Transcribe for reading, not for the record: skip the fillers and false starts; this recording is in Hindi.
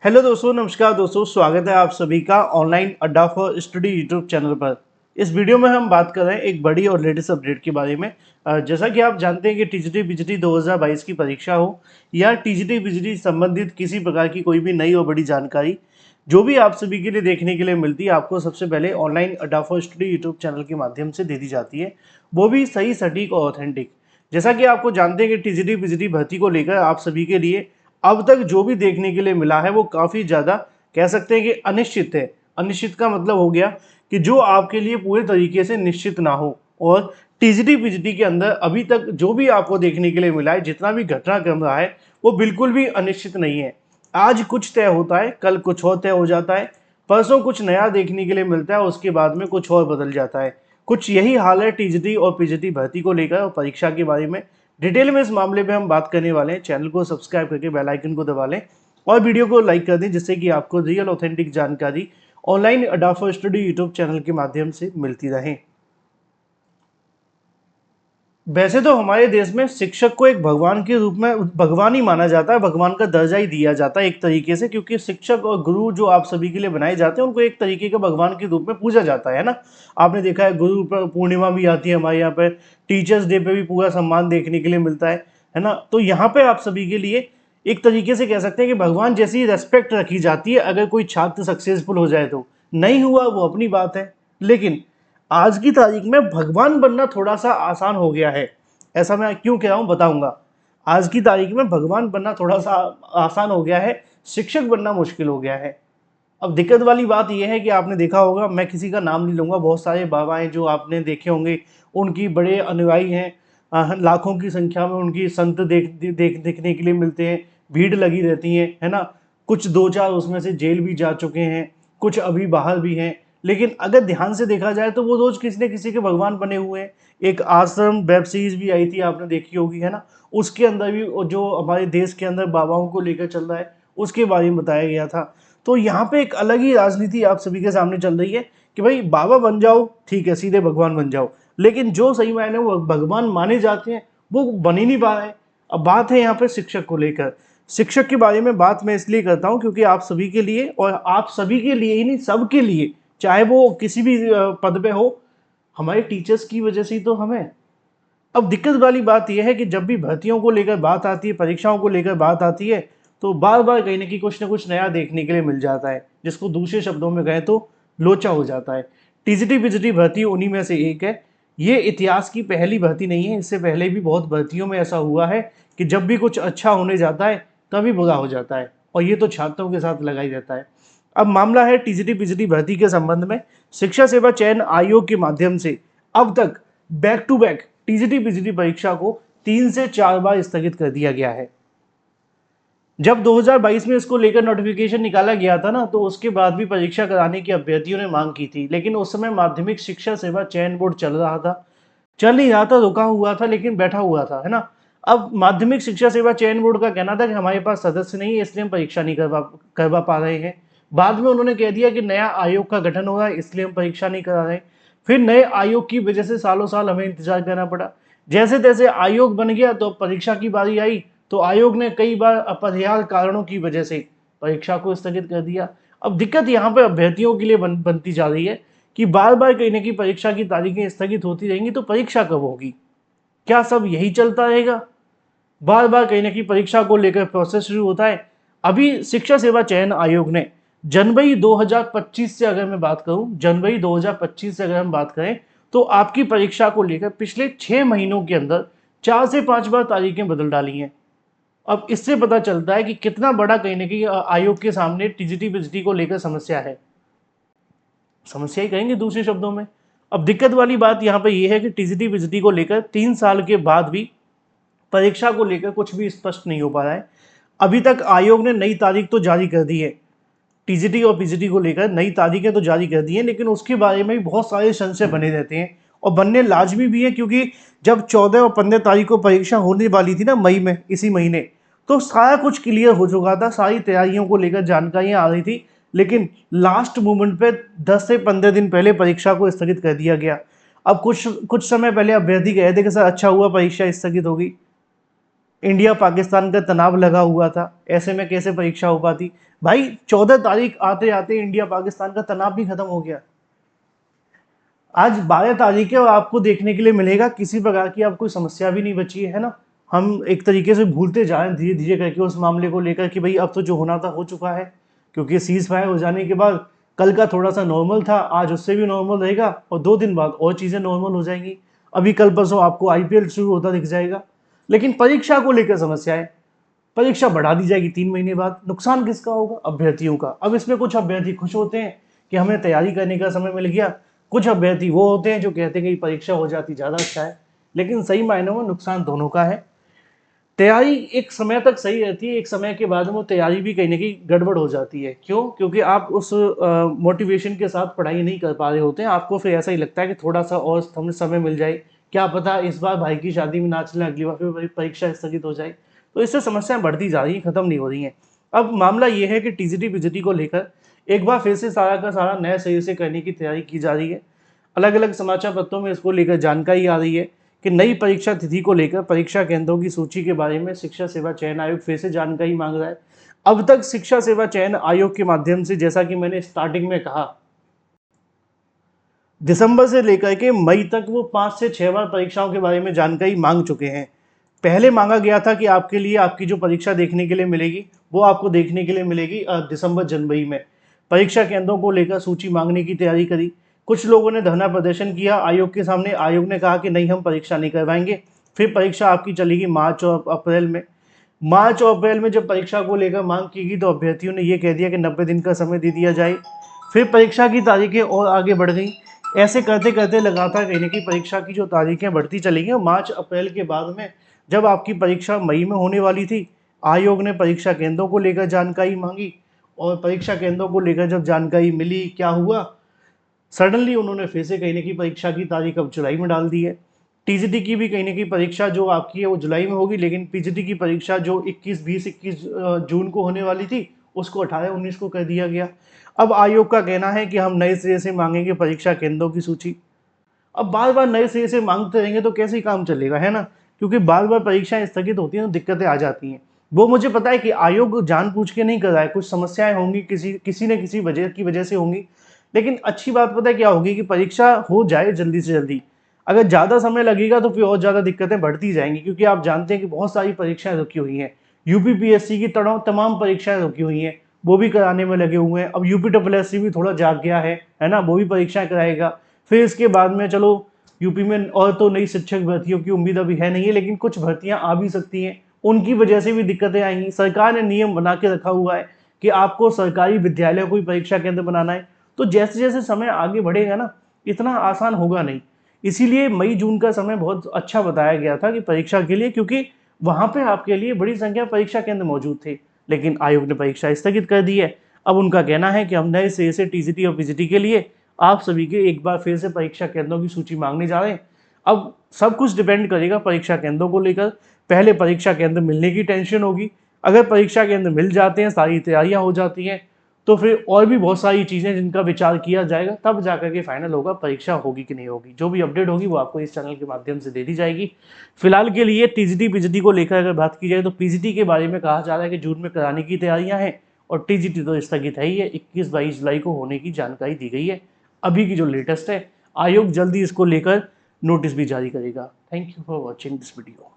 हेलो दोस्तों, नमस्कार दोस्तों। स्वागत है आप सभी का ऑनलाइन अड्डा फॉर स्टडी यूट्यूब चैनल पर। इस वीडियो में हम बात कर रहे हैं एक बड़ी और लेटेस्ट अपडेट के बारे में। जैसा कि आप जानते हैं कि टीजीटी बीजीटी 2022 की परीक्षा हो या टीजीटी बीजीटी संबंधित किसी प्रकार की कोई भी नई और बड़ी जानकारी जो भी आप सभी के लिए देखने के लिए मिलती है, आपको सबसे पहले ऑनलाइन अड्डा फॉर स्टडी यूट्यूब चैनल के माध्यम से दे दी जाती है, वो भी सही, सटीक और ऑथेंटिक। जैसा कि आपको जानते हैं कि टीजीटी बीजीटी भर्ती को लेकर आप सभी के लिए अब तक जो भी देखने के लिए मिला है वो काफ़ी ज़्यादा कह सकते हैं कि अनिश्चित है। अनिश्चित का मतलब हो गया कि जो आपके लिए पूरे तरीके से निश्चित ना हो। और टीजीटी पीजीटी के अंदर अभी तक जो भी आपको देखने के लिए मिला है, जितना भी घटनाक्रम रहा है, वो बिल्कुल भी अनिश्चित नहीं है। आज कुछ तय होता है, कल कुछ और तय हो जाता है, परसों कुछ नया देखने के लिए मिलता है, उसके बाद में कुछ और बदल जाता है। कुछ यही हाल है टीजीटी और पीजीटी भर्ती को लेकर और परीक्षा के बारे में डिटेल में इस मामले में हम बात करने वाले हैं। चैनल को सब्सक्राइब करके बेल आइकन को दबा लें और वीडियो को लाइक कर दें, जिससे कि आपको रियल ऑथेंटिक जानकारी ऑनलाइन अड्डा फॉर स्टडी यूट्यूब चैनल के माध्यम से मिलती रहे। वैसे तो हमारे देश में शिक्षक को एक भगवान के रूप में भगवान ही माना जाता है, भगवान का दर्जा ही दिया जाता है एक तरीके से, क्योंकि शिक्षक और गुरु जो आप सभी के लिए बनाए जाते हैं उनको एक तरीके का भगवान के रूप में पूजा जाता है ना। आपने देखा है गुरु पूर्णिमा भी आती है हमारे यहाँ पर, टीचर्स डे पे भी पूरा सम्मान देखने के लिए मिलता है ना। तो यहाँ पे आप सभी के लिए एक तरीके से कह सकते हैं कि भगवान जैसी रेस्पेक्ट रखी जाती है अगर कोई छात्र सक्सेसफुल हो जाए तो। नहीं हुआ वो अपनी बात है, लेकिन आज की तारीख में भगवान बनना थोड़ा सा आसान हो गया है। ऐसा मैं क्यों कह रहा हूं बताऊंगा। आज की तारीख में भगवान बनना थोड़ा सा आसान हो गया है, शिक्षक बनना मुश्किल हो गया है। अब दिक्कत वाली बात यह है कि आपने देखा होगा, मैं किसी का नाम नहीं लूंगा, बहुत सारे बाबा हैं जो आपने देखे होंगे, उनकी बड़े अनुयायी हैं। लाखों की संख्या में उनकी संत देखने के लिए मिलते हैं, भीड़ लगी रहती है ना। कुछ दो चार उसमें से जेल भी जा चुके हैं, कुछ अभी बाहर भी हैं। लेकिन अगर ध्यान से देखा जाए तो वो रोज किसी न किसी के भगवान बने हुए हैं। एक आश्रम वेब सीरीज भी आई थी, आपने देखी होगी, है ना। उसके अंदर भी जो हमारे देश के अंदर बाबाओं को लेकर चल रहा है उसके बारे में बताया गया था। तो यहाँ पे एक अलग ही राजनीति आप सभी के सामने चल रही है कि भाई बाबा बन जाओ, ठीक है, सीधे भगवान बन जाओ। लेकिन जो सही मायने वो भगवान माने जाते हैं वो बन ही नहीं पा रहे। अब बात है यहाँ पे शिक्षक को लेकर। शिक्षक के बारे में बात मैं इसलिए करता हूँ क्योंकि आप सभी के लिए, और आप सभी के लिए ही नहीं, सबके लिए, चाहे वो किसी भी पद पे हो, हमारे टीचर्स की वजह से ही तो हमें। अब दिक्कत वाली बात यह है कि जब भी भर्तियों को लेकर बात आती है, परीक्षाओं को लेकर बात आती है, तो बार बार कहीं ना कहीं कुछ ना कुछ नया देखने के लिए मिल जाता है, जिसको दूसरे शब्दों में कहें तो लोचा हो जाता है। टीजीटी बीजीटी भर्ती उन्हीं में से एक है। ये इतिहास की पहली भर्ती नहीं है, इससे पहले भी बहुत भर्तियों में ऐसा हुआ है कि जब भी कुछ अच्छा होने जाता है तभी बुरा हो जाता है, और ये तो छात्रों के साथ लगा ही रहता है। अब मामला है टीजीटी बीजीटी भर्ती के संबंध में। शिक्षा सेवा चयन आयोग के माध्यम से अब तक back to back TGT PGT परीक्षा को 3 से 4 बार स्थगित कर दिया गया है। जब 2022 में इसको लेकर नोटिफिकेशन निकाला गया था ना, तो उसके बाद भी परीक्षा कराने की अभ्यर्थियों ने मांग की थी, लेकिन उस समय माध्यमिक शिक्षा सेवा चयन बोर्ड चल नहीं रहा था, रुका हुआ था, लेकिन बैठा हुआ था, है ना। अब माध्यमिक शिक्षा सेवा चयन बोर्ड का कहना था कि हमारे पास सदस्य नहीं है, इसलिए हम परीक्षा नहीं करवा पा रहे हैं। बाद में उन्होंने कह दिया कि नया आयोग का गठन होगा, इसलिए हम परीक्षा नहीं करा रहे। फिर नए आयोग की वजह से सालों साल हमें इंतजार करना पड़ा। जैसे तैसे आयोग बन गया तो परीक्षा की बारी आई, तो आयोग ने कई बार अपरिहार्य कारणों की वजह से परीक्षा को स्थगित कर दिया। अब दिक्कत यहाँ पर अभ्यर्थियों के लिए बनती जा रही है कि बार बार कहीं ना कहीं परीक्षा की तारीखें स्थगित होती रहेंगी, तो परीक्षा कब होगी? क्या सब यही चलता रहेगा? बार बार कहीं ना कहीं परीक्षा को लेकर प्रोसेस शुरू होता है। अभी शिक्षा सेवा चयन आयोग ने जनवरी 2025 से, अगर मैं बात करूं, जनवरी 2025 से अगर हम बात करें, तो आपकी परीक्षा को लेकर पिछले 6 महीनों के अंदर 4 से 5 बार तारीखें बदल डाली हैं। अब इससे पता चलता है कि कितना बड़ा कहीं ना कहीं आयोग के सामने टीजीटी बीजीटी को लेकर समस्या है। समस्या ही कहेंगे दूसरे शब्दों में। अब दिक्कत वाली बात यहाँ पे ये है कि टीजीटी बीजीटी को लेकर 3 साल के बाद भी परीक्षा को लेकर कुछ भी स्पष्ट नहीं हो पा रहा है। अभी तक आयोग ने नई तारीख तो जारी कर दी है, टीजीटी और पीजीटी को लेकर नई तारीखें तो जारी कर दी हैं, लेकिन उसके बारे में भी बहुत सारे संशय बने रहते हैं, और बनने लाजमी भी है, क्योंकि जब 14 और 15 तारीख को परीक्षा होने वाली थी ना, मई में, इसी महीने, तो सारा कुछ क्लियर हो चुका था, सारी तैयारियों को लेकर जानकारियां आ रही थी, लेकिन लास्ट मोमेंट पे 10 से 15 दिन पहले परीक्षा को स्थगित कर दिया गया। अब कुछ समय पहले अभ्यर्थी कहे थे कि सर अच्छा हुआ परीक्षा स्थगित होगी। इंडिया पाकिस्तान का तनाव लगा हुआ था, ऐसे में कैसे परीक्षा हो पाती। भाई 14 तारीख आते आते इंडिया पाकिस्तान का तनाव भी खत्म हो गया। आज 12 तारीख है और आपको देखने के लिए मिलेगा किसी प्रकार की अब कोई समस्या भी नहीं बची है ना। हम एक तरीके से भूलते जा रहे हैं धीरे धीरे करके उस मामले को लेकर कि भाई अब तो जो होना था हो चुका है, क्योंकि सीज फायर हो जाने के बाद कल का थोड़ा सा नॉर्मल था, आज उससे भी नॉर्मल रहेगा और 2 दिन बाद और चीज़ें नॉर्मल हो जाएंगी। अभी कल परसों आपको आईपीएल शुरू होता दिख जाएगा। लेकिन परीक्षा को लेकर समस्या है, परीक्षा बढ़ा दी जाएगी 3 महीने बाद। नुकसान किसका होगा? अभ्यर्थियों का। अब इसमें कुछ अभ्यर्थी खुश होते हैं कि हमें तैयारी करने का समय मिल गया, कुछ अभ्यर्थी वो होते हैं जो कहते हैं कि परीक्षा हो जाती ज़्यादा अच्छा है। लेकिन सही मायनों में नुकसान दोनों का है। तैयारी एक समय तक सही रहती है, एक समय के बाद में वो तैयारी भी कहीं ना कहीं गड़बड़ हो जाती है। क्यों? क्योंकि आप उस मोटिवेशन के साथ पढ़ाई नहीं कर पा रहे होते हैं, आपको फिर ऐसा ही लगता है कि थोड़ा सा और हमें समय मिल जाए, क्या पता इस बार भाई की शादी में ना चले, अगली बार फिर परीक्षा स्थगित हो जाए। तो इससे समस्याएं बढ़ती जा रही हैं, खत्म नहीं हो रही हैं। अब मामला ये है कि टीजीटी पीजीटी को लेकर एक बार फिर से सारा का सारा नए सिरे से करने की तैयारी की जा रही है। अलग अलग समाचार पत्रों में इसको लेकर जानकारी आ रही है कि नई परीक्षा तिथि को लेकर परीक्षा केंद्रों की सूची के बारे में शिक्षा सेवा चयन आयोग फिर से जानकारी मांग रहा है। अब तक शिक्षा सेवा चयन आयोग के माध्यम से, जैसा कि मैंने स्टार्टिंग में कहा, दिसंबर से लेकर के मई तक वो 5 से 6 बार परीक्षाओं के बारे में जानकारी मांग चुके हैं। पहले मांगा गया था कि आपके लिए आपकी जो परीक्षा देखने के लिए मिलेगी वो आपको देखने के लिए मिलेगी दिसंबर जनवरी में। परीक्षा केंद्रों को लेकर सूची मांगने की तैयारी करी, कुछ लोगों ने धरना प्रदर्शन किया आयोग के सामने। आयोग ने कहा कि नहीं, हम परीक्षा नहीं करवाएंगे। फिर परीक्षा आपकी चलेगी मार्च और अप्रैल में। मार्च और अप्रैल में जब परीक्षा को लेकर मांग की गई तो अभ्यर्थियों ने यह कह दिया कि 90 दिन का समय दे दिया जाए। फिर परीक्षा की तारीखें और आगे बढ़ गई। ऐसे करते करते लगातार कहीं ना कहीं परीक्षा की जो तारीखें बढ़ती चली गई। मार्च अप्रैल के बाद में जब आपकी परीक्षा मई में होने वाली थी, आयोग ने परीक्षा केंद्रों को लेकर जानकारी मांगी और परीक्षा केंद्रों को लेकर जब जानकारी मिली, क्या हुआ, सडनली उन्होंने फिर से कहीं ना कहीं परीक्षा की तारीख अब जुलाई में डाल दी है। टीजीटी की भी कहीं ना कहीं परीक्षा जो आपकी है वो जुलाई में होगी, लेकिन पीजीटी की परीक्षा जो 21 जून को होने वाली थी उसको 18-19 को कर दिया गया। अब आयोग का कहना है कि हम नए सिरे से मांगेंगे परीक्षा केंद्रों की सूची। अब बार बार नए सिरे से मांगते रहेंगे तो कैसे ही काम चलेगा, है ना। क्योंकि बार बार परीक्षाएं स्थगित होती हैं तो दिक्कतें आ जाती हैं। वो मुझे पता है कि आयोग जानबूझ के नहीं कर रहा है, कुछ समस्याएं होंगी, किसी न किसी वजह से होंगी। लेकिन अच्छी बात पता है क्या होगी कि परीक्षा हो जाए जल्दी से जल्दी। अगर ज़्यादा समय लगेगा तो फिर और ज़्यादा दिक्कतें बढ़ती जाएंगी, क्योंकि आप जानते हैं कि बहुत सारी परीक्षाएं रुकी हुई हैं। यूपीपीएससी की तमाम परीक्षाएं रुकी हुई हैं, वो भी कराने में लगे हुए हैं। अब यूपीएससी भी थोड़ा जाग गया है ना, वो भी परीक्षाएं कराएगा। फिर इसके बाद में चलो यूपी में और तो नई शिक्षक भर्तियों की उम्मीद अभी है नहीं है, लेकिन कुछ भर्तियां आ भी सकती हैं, उनकी वजह से भी दिक्कतें आएंगी। सरकार ने नियम बना के रखा हुआ है कि आपको सरकारी विद्यालय को ही परीक्षा केंद्र बनाना है। तो जैसे जैसे समय आगे बढ़ेगा ना, इतना आसान होगा नहीं। इसीलिए मई जून का समय बहुत अच्छा बताया गया था कि परीक्षा के लिए, क्योंकि वहां पे आपके लिए बड़ी संख्या परीक्षा केंद्र मौजूद थे। लेकिन आयोग ने परीक्षा स्थगित कर दी है। अब उनका कहना है कि हम नए सिरे से टीजीटी और पीजीटी के लिए आप सभी के एक बार फिर से परीक्षा केंद्रों की सूची मांगने जा रहे हैं। अब सब कुछ डिपेंड करेगा परीक्षा केंद्रों को लेकर। पहले परीक्षा केंद्र मिलने की टेंशन होगी। अगर परीक्षा केंद्र मिल जाते हैं, सारी तैयारियां हो जाती हैं, तो फिर और भी बहुत सारी चीज़ें जिनका विचार किया जाएगा, तब जाकर के फाइनल होगा परीक्षा होगी कि नहीं होगी। जो भी अपडेट होगी वो आपको इस चैनल के माध्यम से दे दी जाएगी। फिलहाल के लिए टीजीटी पीजीटी को लेकर अगर बात की जाए तो पीजीटी के बारे में कहा जा रहा है कि जून में कराने की तैयारियां हैं, और टीजीटी तो स्थगित है ही है, 21-22 जुलाई को होने की जानकारी दी गई है अभी की जो लेटेस्ट है। आयोग जल्दी इसको लेकर नोटिस भी जारी करेगा। Thank you for watching this video.